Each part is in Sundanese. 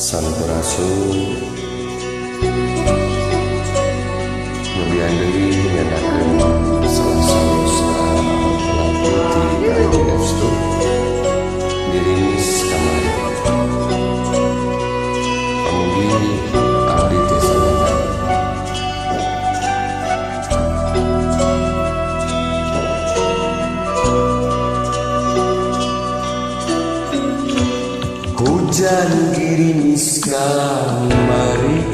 Sampurasun kemudian deui ngadakeun salah salusta pelaku ti KMF Store dirimis kamari pamugi abdi teh sanjaya. Hujan gerimis kamari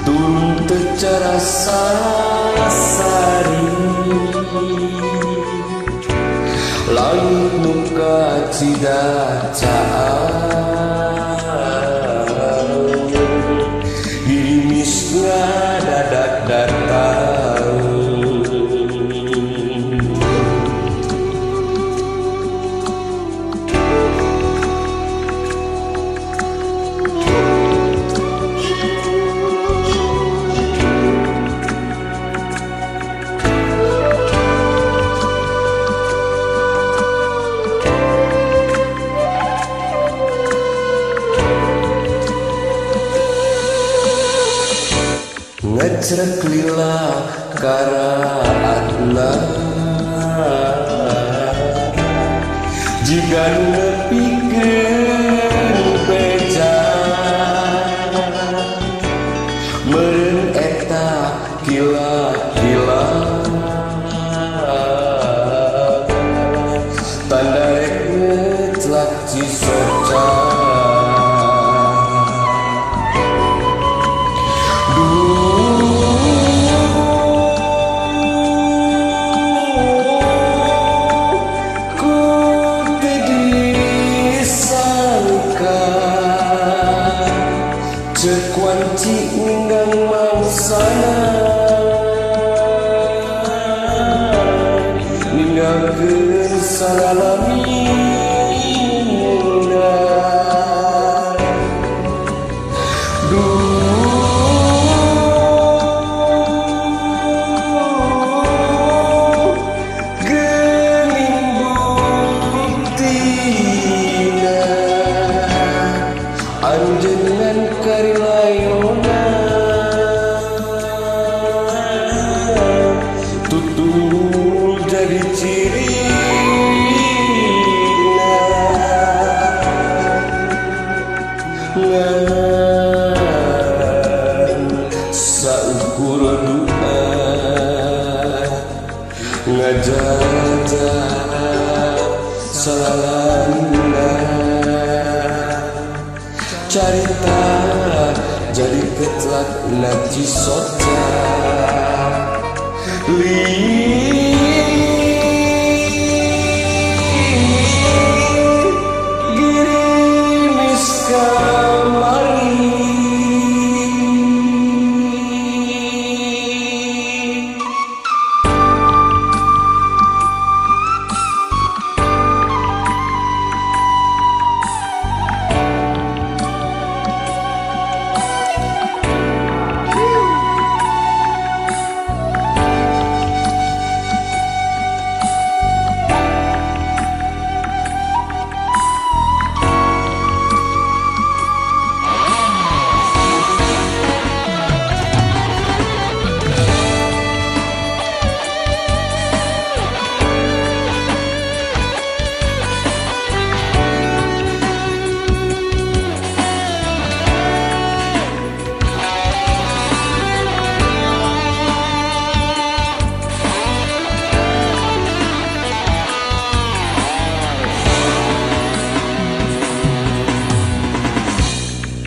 turun tecara sasari langit muka cidacaan gerimis ngadadak datang. Ngecrek lila karaatna jika nepikeun beja meureun eta kila-kila tanda rek ngeclak cisoca. Cekuanci undang mangsana ninggalkeun salalamina geuning buktina anjeungan karilayona tutul jadi cirina ngan saukur doa ngajaja salalana carita jadi ketlak naci soca gerimis kamari.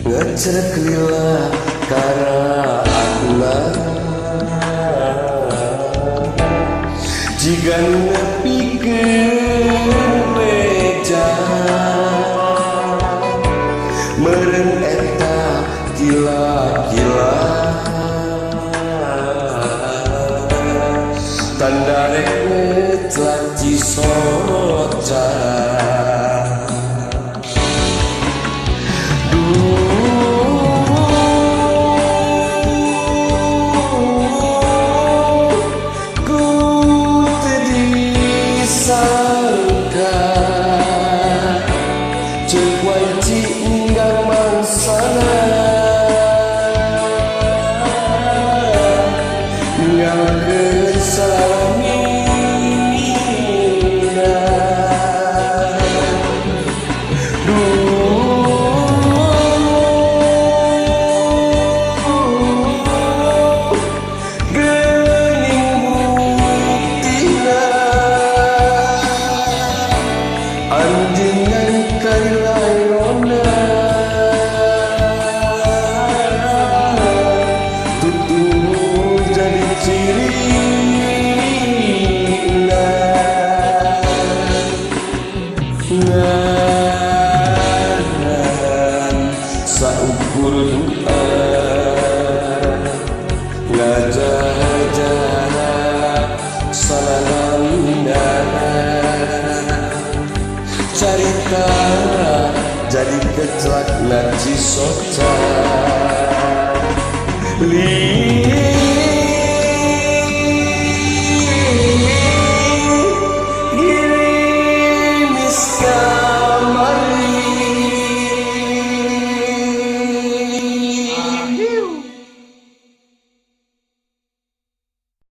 Ngecrek lila karaatna jika nepikeun beja meureun eta gila-gila tanda rek ngeclak cisoca. Ku teu Panjenengan kailairona tutur jadi ciri saukur doa ngajah-jah salamina carita jadi kecelak naci sota